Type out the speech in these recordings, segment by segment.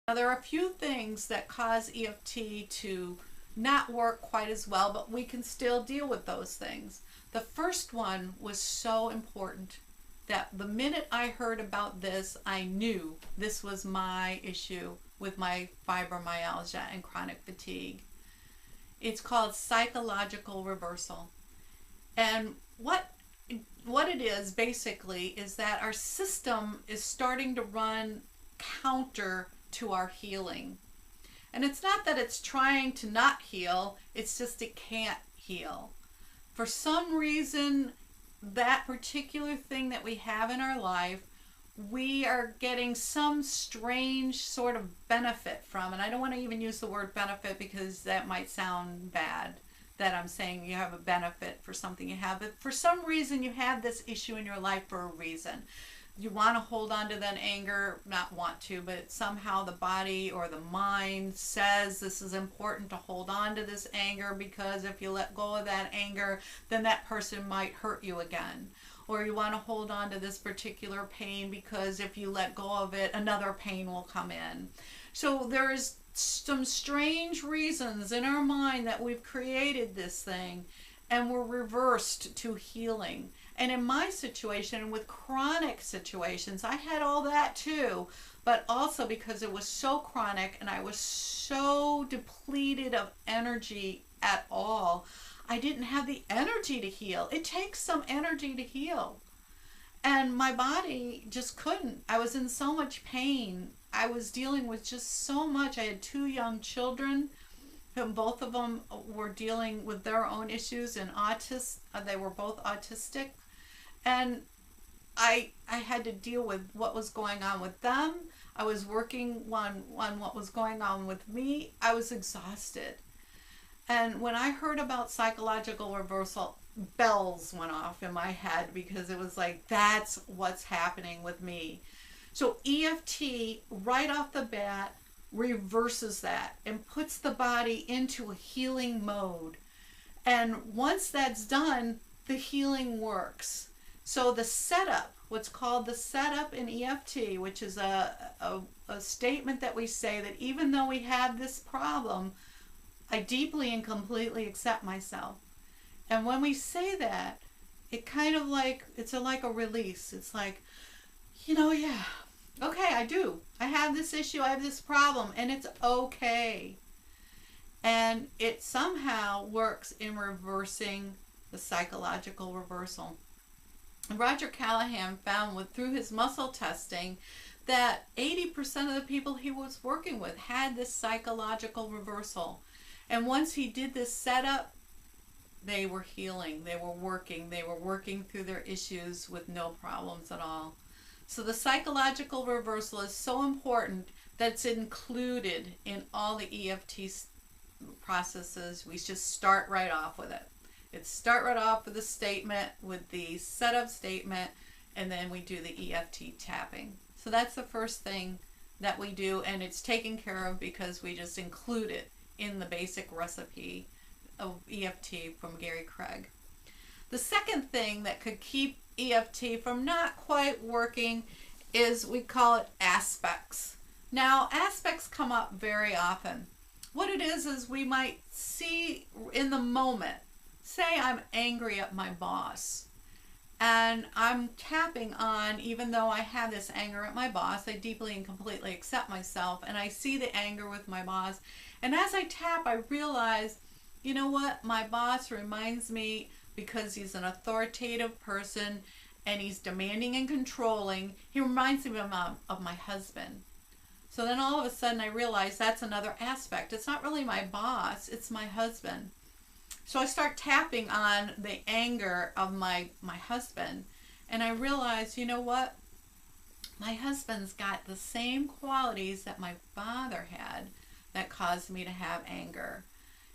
Now, there are a few things that cause EFT to not work quite as well, but we can still deal with those things. The first one was so important that the minute I heard about this, I knew this was my issue with my fibromyalgia and chronic fatigue. It's called psychological reversal. And what it is basically is that our system is starting to run counter to our healing. And it's not that it's trying to not heal, it's just it can't heal. For some reason, that particular thing that we have in our life, we are getting some strange sort of benefit from. And I don't want to even use the word benefit because that might sound bad, that I'm saying you have a benefit for something you have. But for some reason, you have this issue in your life for a reason. You want to hold on to that anger, not want to, but somehow the body or the mind says this is important to hold on to this anger, because if you let go of that anger, then that person might hurt you again. Or you want to hold on to this particular pain because if you let go of it, another pain will come in. So there's some strange reasons in our mind that we've created this thing and we're reversed to healing. And in my situation, with chronic situations, I had all that too, but also because it was so chronic and I was so depleted of energy at all, I didn't have the energy to heal. It takes some energy to heal. And my body just couldn't. I was in so much pain. I was dealing with just so much. I had 2 young children, and both of them were dealing with their own issues and they were both autistic. And I had to deal with what was going on with them. I was working on what was going on with me. I was exhausted. And when I heard about psychological reversal, bells went off in my head, because it was like, that's what's happening with me. So EFT, right off the bat, reverses that and puts the body into a healing mode. And once that's done, the healing works. So the setup, what's called the setup in EFT, which is a statement that we say that even though we have this problem, I deeply and completely accept myself. And when we say that, it kind of like, it's like a release. It's like, yeah, okay, I do. I have this issue, I have this problem, and it's okay. And it somehow works in reversing the psychological reversal. Roger Callahan found through his muscle testing that 80% of the people he was working with had this psychological reversal. And once he did this setup, they were healing, they were working through their issues with no problems at all. So the psychological reversal is so important that it's included in all the EFT processes. We just start right off with it. It's start right off with the statement, with the setup statement, and then we do the EFT tapping. So that's the first thing that we do, and it's taken care of because we just include it in the basic recipe of EFT from Gary Craig. The second thing that could keep EFT from not quite working is, we call it aspects. Now, aspects come up very often. What it is we might see in the moment. Say I'm angry at my boss, and I'm tapping on, even though I have this anger at my boss, I deeply and completely accept myself, and I see the anger with my boss. And as I tap, I realize, you know what? My boss reminds me, because he's an authoritative person and he's demanding and controlling, he reminds me of my husband. So then all of a sudden I realize that's another aspect. It's not really my boss, it's my husband. So I start tapping on the anger of my husband, and I realize, you know what? My husband's got the same qualities that my father had that caused me to have anger.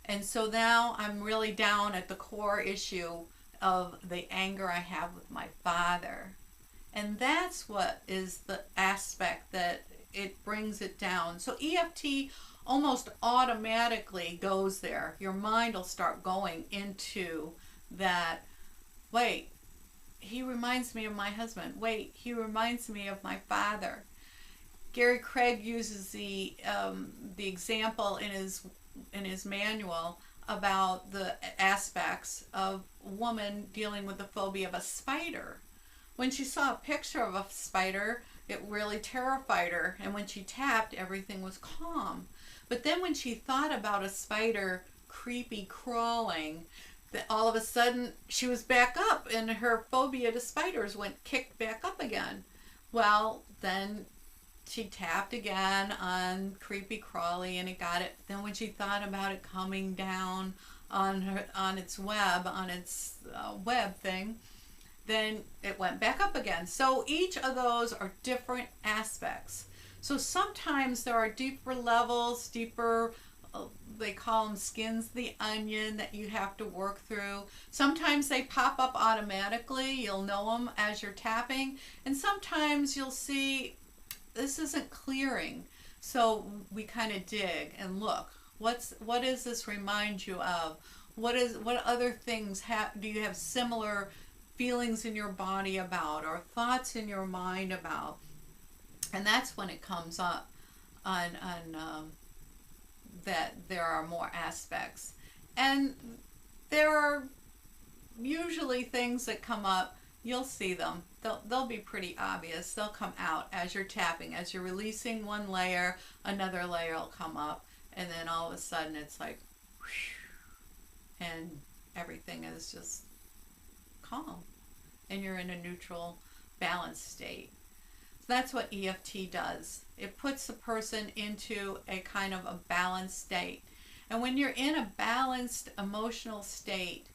And so now I'm really down at the core issue of the anger I have with my father. And that's what is the aspect that it brings it down. So EFT almost automatically goes there. Your mind will start going into that, wait, he reminds me of my husband. Wait, he reminds me of my father. Gary Craig uses the example in his manual about the aspects of a woman dealing with the phobia of a spider. When she saw a picture of a spider, it really terrified her, and when she tapped, everything was calm. But then when she thought about a spider creepy crawling, that all of a sudden she was back up, and her phobia to spiders kicked back up again. Well, then she tapped again on creepy crawly, and it got it. Then when she thought about it coming down on its web thing, then it went back up again. So each of those are different aspects. So sometimes there are deeper levels, they call them skins of the onion, that you have to work through. Sometimes they pop up automatically. You'll know them as you're tapping. And sometimes you'll see this isn't clearing. So we kind of dig and look. What does this remind you of? What other things do you have similar feelings in your body about, or thoughts in your mind about? And that's when it comes up on that there are more aspects. And there are usually things that come up. You'll see them. They'll be pretty obvious. They'll come out as you're tapping. As you're releasing one layer, another layer will come up, and then all of a sudden it's like whoosh, and everything is just calm, and you're in a neutral, balanced state. So that's what EFT does. It puts the person into a kind of a balanced state. And when you're in a balanced emotional state,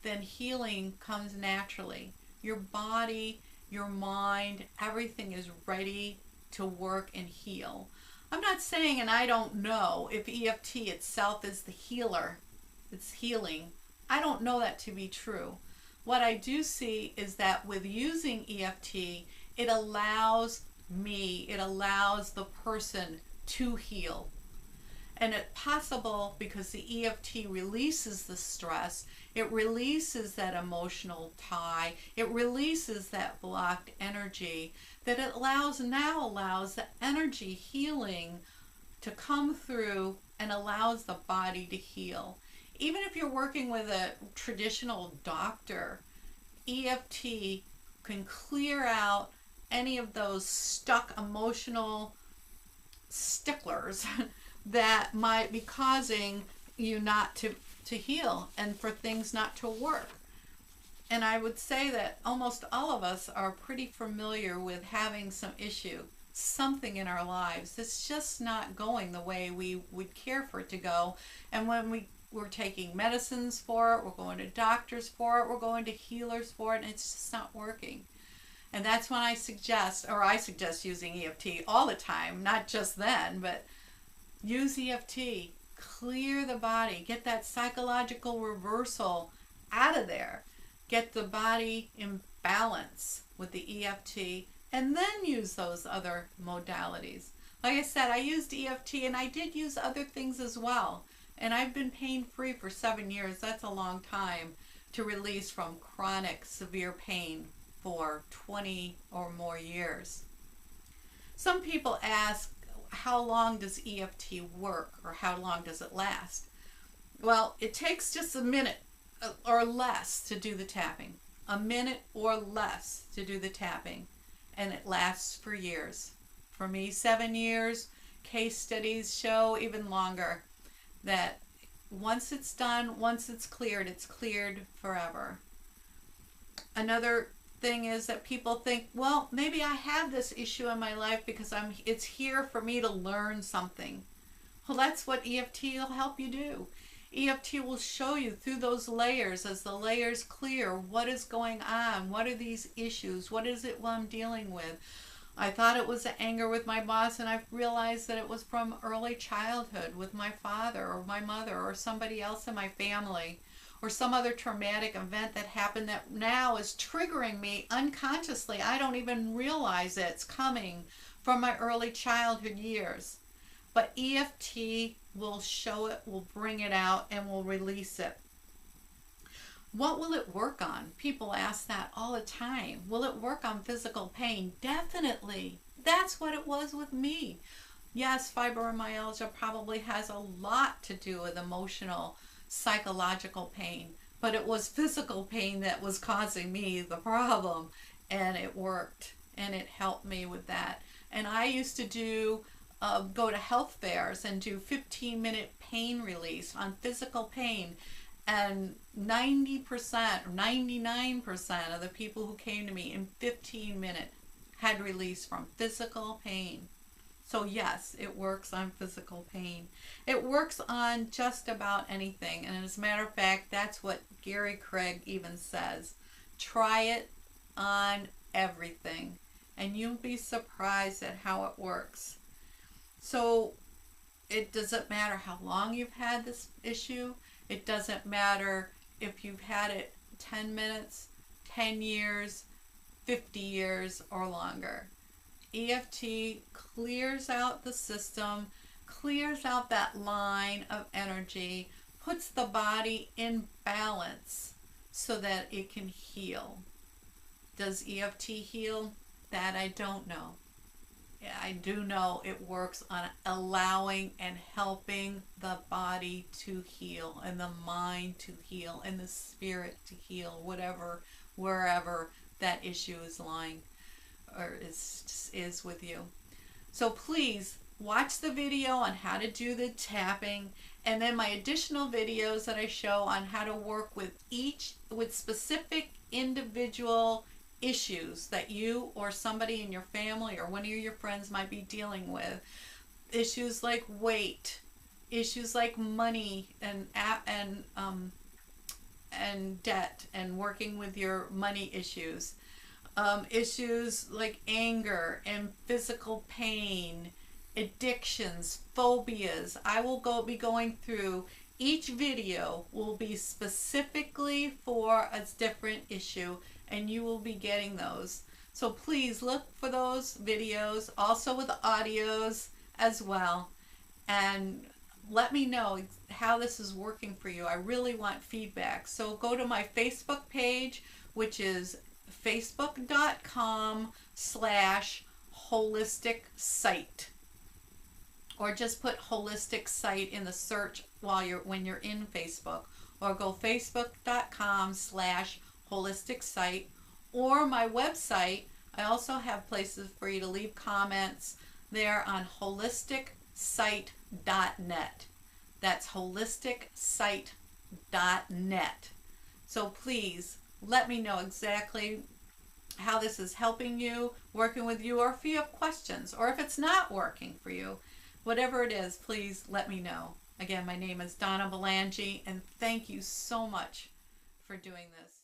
then healing comes naturally. Your body, your mind, everything is ready to work and heal. I'm not saying, and I don't know, if EFT itself is the healer, it's healing. I don't know that to be true. What I do see is that with using EFT, it allows the person to heal. And it's possible because the EFT releases the stress, it releases that emotional tie, it releases that blocked energy, that it allows the energy healing to come through and allows the body to heal. Even if you're working with a traditional doctor, EFT can clear out any of those stuck emotional sticklers that might be causing you not to heal and for things not to work. And I would say that almost all of us are pretty familiar with having some issue, something in our lives that's just not going the way we would care for it to go. And when we're taking medicines for it, we're going to doctors for it, we're going to healers for it, and it's just not working. And that's when I suggest using EFT all the time, not just then, but use EFT, clear the body, get that psychological reversal out of there, get the body in balance with the EFT, and then use those other modalities. Like I said, I used EFT and I did use other things as well. And I've been pain-free for 7 years. That's a long time to release from chronic, severe pain for 20 or more years. Some people ask, how long does EFT work, or how long does it last? Well, it takes just a minute or less to do the tapping. A minute or less to do the tapping. And it lasts for years. For me, 7 years. Case studies show even longer. That once it's done, once it's cleared forever. Another thing is that people think, well, maybe I have this issue in my life because it's here for me to learn something. Well, that's what EFT will help you do. EFT will show you through those layers, as the layers clear, what is going on, what are these issues, what is it I'm dealing with. I thought it was the anger with my boss, and I've realized that it was from early childhood with my father or my mother or somebody else in my family, or some other traumatic event that happened that now is triggering me unconsciously. I don't even realize it's coming from my early childhood years. But EFT will show it, will bring it out, and will release it. What will it work on? People ask that all the time. Will it work on physical pain? Definitely. that's what it was with me. Yes, fibromyalgia probably has a lot to do with emotional, psychological pain, but it was physical pain that was causing me the problem, and it worked, and it helped me with that. And I used to go to health fairs and do 15-minute pain release on physical pain, and 90% or 99% of the people who came to me in 15 minutes had release from physical pain. So yes, it works on physical pain. It works on just about anything. And as a matter of fact, that's what Gary Craig even says. Try it on everything, and you'll be surprised at how it works. So it doesn't matter how long you've had this issue. It doesn't matter if you've had it 10 minutes, 10 years, 50 years, or longer. EFT clears out the system, clears out that line of energy, puts the body in balance so that it can heal. Does EFT heal? That I don't know. I do know it works on allowing and helping the body to heal, and the mind to heal, and the spirit to heal, wherever that issue is lying or is with you. So please watch the video on how to do the tapping, and then my additional videos that I show on how to work with specific individual issues that you or somebody in your family or one of your friends might be dealing with. Issues like weight, issues like money and debt, and working with your money issues. Issues like anger and physical pain, addictions, phobias. I will be going through. Each video will be specifically for a different issue, and you will be getting those. So please look for those videos, also with the audios as well, and let me know how this is working for you. I really want feedback. So go to my Facebook page, which is facebook.com/holistic site, or just put holistic site in the search when you're in Facebook, or go facebook.com/holistic site, or my website. I also have places for you to leave comments there on holisticsite.net. That's holisticsite.net. So please let me know exactly how this is helping you, working with you, or if you have questions, or if it's not working for you. Whatever it is, please let me know. Again, my name is Donna Belangi, and thank you so much for doing this.